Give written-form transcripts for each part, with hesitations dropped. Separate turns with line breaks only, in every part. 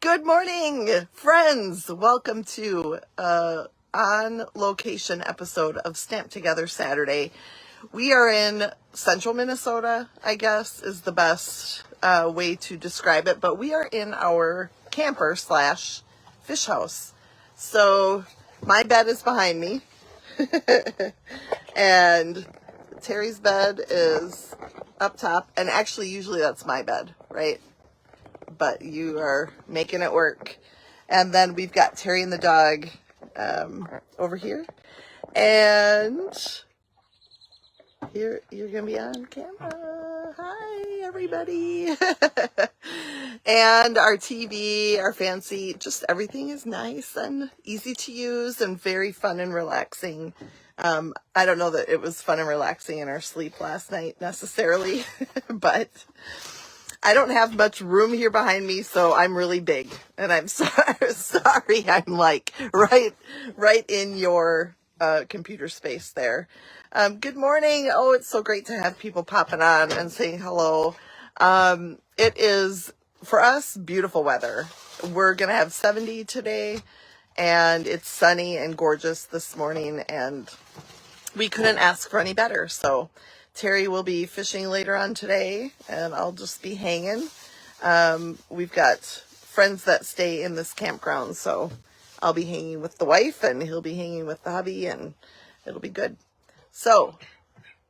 Good morning, friends. Welcome to on location episode of Stamp Together Saturday. We are in central Minnesota, I guess is the best way to describe it, but we are in our camper slash fish house. So my bed is behind me and Terry's bed is up top, and actually usually that's my bed, right? But you are making it work. And then we've got Terry and the dog over here. And here you're going to be on camera. Hi, everybody. And our TV, our fancy, just everything is nice and easy to use and very fun and relaxing. I don't know that it was fun and relaxing in our sleep last night necessarily, but I don't have much room here behind me, so I'm really big, and I'm sorry I'm like right in your computer space there. Good morning. Oh, it's so great to have people popping on and saying hello. It is, for us, beautiful weather. We're going to have 70 today, and it's sunny and gorgeous this morning, and we couldn't ask for any better, so Terry will be fishing later on today, and I'll just be hanging. We've got friends that stay in this campground, so I'll be hanging with the wife, and he'll be hanging with the hubby, and it'll be good. So,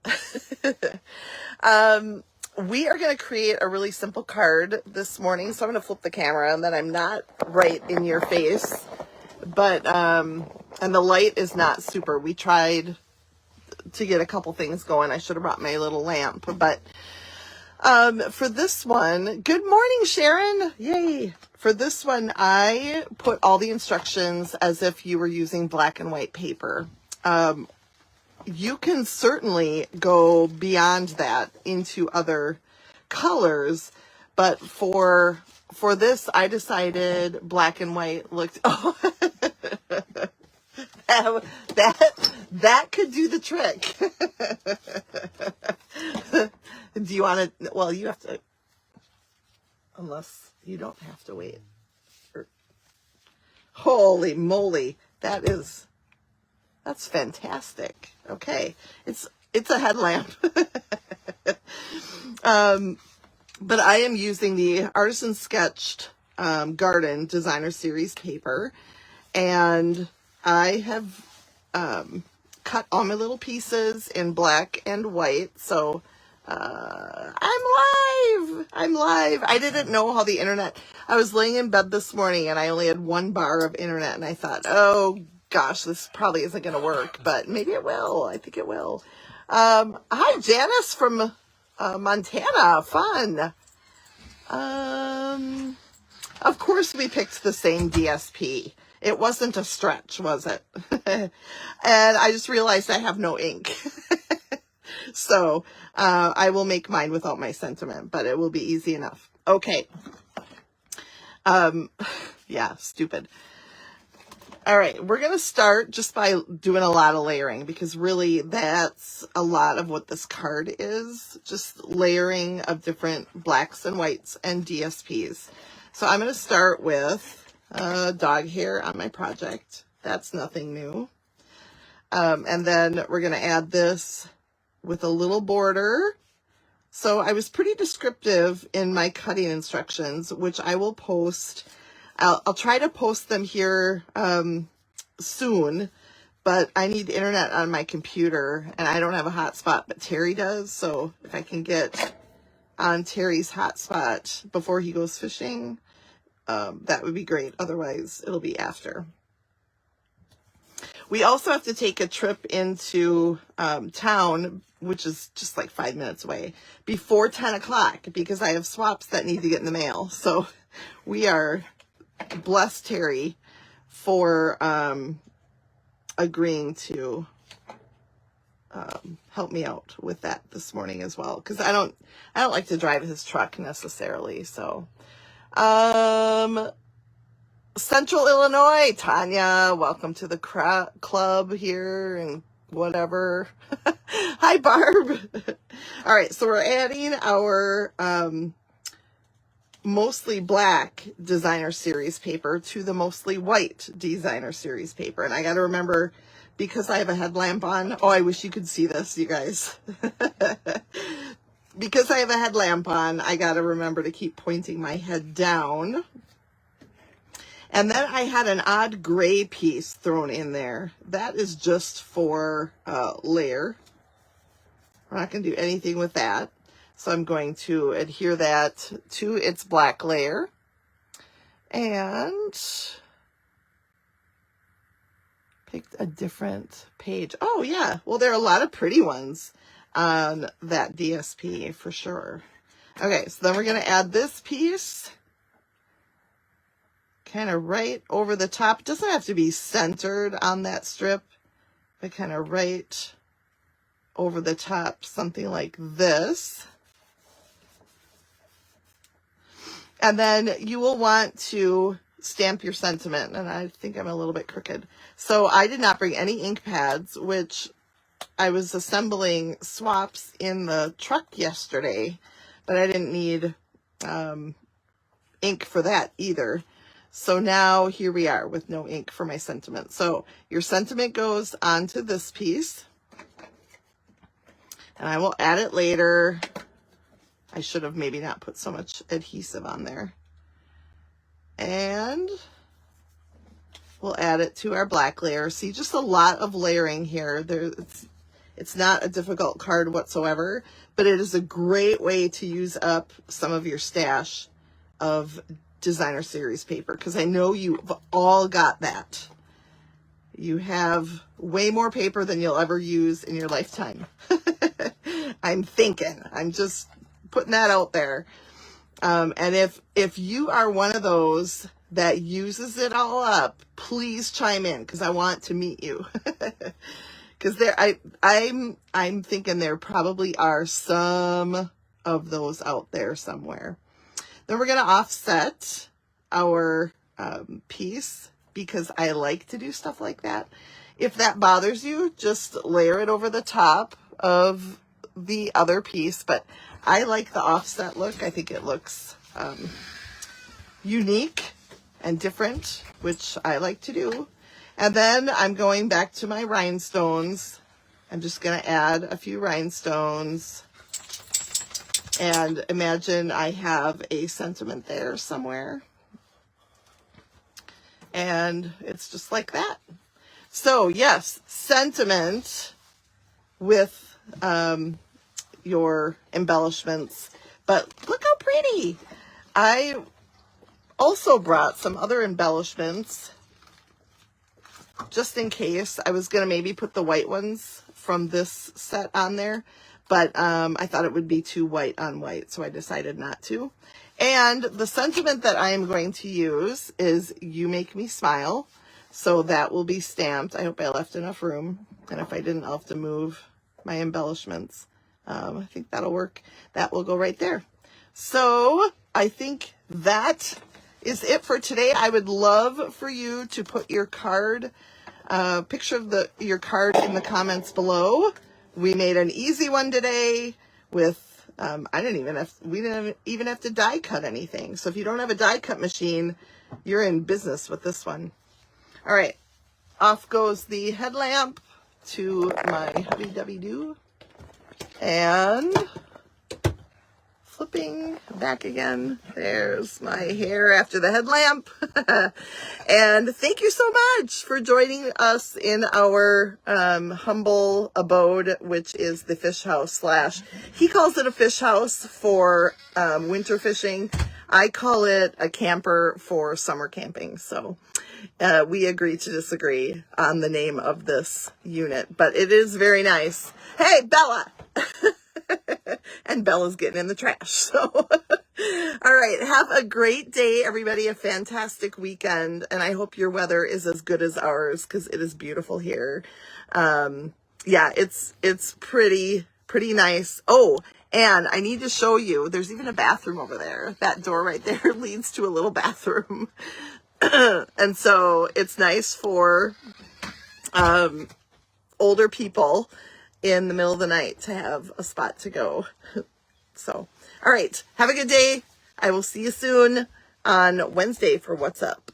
we are going to create a really simple card this morning, so I'm going to flip the camera, and then I'm not right in your face, but, and the light is not super. We tried to get a couple things going. I should have brought my little lamp, but for this one, good morning, Sharon. Yay. For this one, I put all the instructions as if you were using black and white paper. You can certainly go beyond that into other colors, but for this, I decided black and white looked, oh, that could do the trick. Do you want to, well, you have to, unless you don't have to wait. Holy moly, that's fantastic. Okay, it's a headlamp. But I am using the Artisan Sketched Garden Designer Series paper, and I have cut all my little pieces in black and white. So I'm live. I didn't know how the internet, I was laying in bed this morning and I only had 1 bar of internet, and I thought, oh gosh, this probably isn't going to work, but maybe it will. I think it will. Hi, Janice from Montana. Fun. Of course we picked the same DSP. It wasn't a stretch, was it? And I just realized I have no ink. So I will make mine without my sentiment, but it will be easy enough. Okay. Yeah, stupid. All right, we're going to start just by doing a lot of layering, because really that's a lot of what this card is, just layering of different blacks and whites and DSPs. So I'm going to start with dog hair on my project. That's nothing new. And then we're going to add this with a little border. So I was pretty descriptive in my cutting instructions, which I will post. I'll try to post them here soon, but I need internet on my computer, and I don't have a hotspot, but Terry does. So if I can get on Terry's hotspot before he goes fishing, that would be great. Otherwise, it'll be after. We also have to take a trip into town, which is just like 5 minutes away, before 10 o'clock, because I have swaps that need to get in the mail. So we are blessed, Terry, for agreeing to help me out with that this morning as well, because I don't like to drive his truck necessarily. So Central Illinois, Tanya, welcome to the club here and whatever. Hi, Barb. All right, so we're adding our mostly black designer series paper to the mostly white designer series paper. And I got to remember, because I have a headlamp on. Oh, I wish you could see this, you guys. Because I have a headlamp on, I got to remember to keep pointing my head down. And then I had an odd gray piece thrown in there. That is just for layer. We're not going to do anything with that. So I'm going to adhere that to its black layer. And picked a different page. Oh, yeah. Well, there are a lot of pretty ones on that DSP for sure. Okay, so then we're going to add this piece kind of right over the top. It doesn't have to be centered on that strip, but kind of right over the top, something like this. And then you will want to stamp your sentiment, and I think I'm a little bit crooked. So I did not bring any ink pads, which I was assembling swaps in the truck yesterday, but I didn't need ink for that either. So now here we are with no ink for my sentiment. So your sentiment goes onto this piece, and I will add it later. I should have maybe not put so much adhesive on there. And we'll add it to our black layer. See, just a lot of layering here. It's not a difficult card whatsoever, but it is a great way to use up some of your stash of designer series paper, because I know you've all got that. You have way more paper than you'll ever use in your lifetime. I'm just putting that out there. And if you are one of those that uses it all up, please chime in, because I want to meet you. Because I'm thinking there probably are some of those out there somewhere. Then we're going to offset our piece, because I like to do stuff like that. If that bothers you, just layer it over the top of the other piece. But I like the offset look. I think it looks unique and different, which I like to do. And then I'm going back to my rhinestones. I'm just going to add a few rhinestones. And imagine I have a sentiment there somewhere. And it's just like that. So yes, sentiment with your embellishments. But look how pretty. I also brought some other embellishments just in case. I was going to maybe put the white ones from this set on there, but I thought it would be too white on white, so I decided not to. And the sentiment that I am going to use is "You Make Me Smile." So that will be stamped. I hope I left enough room. And if I didn't, I'll have to move my embellishments. I think that'll work. That will go right there. So I think that is it for today. I would love for you to put your card, picture of your card in the comments below. We made an easy one today with, we didn't even have to die cut anything. So if you don't have a die cut machine, you're in business with this one. All right, off goes the headlamp to my hubby-dubby-doo. And flipping back again, there's my hair after the headlamp. And thank you so much for joining us in our humble abode, which is the fish house / he calls it a fish house for winter fishing. I call it a camper for summer camping. So we agree to disagree on the name of this unit, but it is very nice. Hey, Bella! And Bella's getting in the trash. So, all right. Have a great day, everybody. A fantastic weekend. And I hope your weather is as good as ours, because it is beautiful here. Yeah, it's pretty nice. Oh, and I need to show you, there's even a bathroom over there. That door right there leads to a little bathroom. And so it's nice for older people in the middle of the night to have a spot to go. So, all right. Have a good day. I will see you soon on Wednesday for What's Up.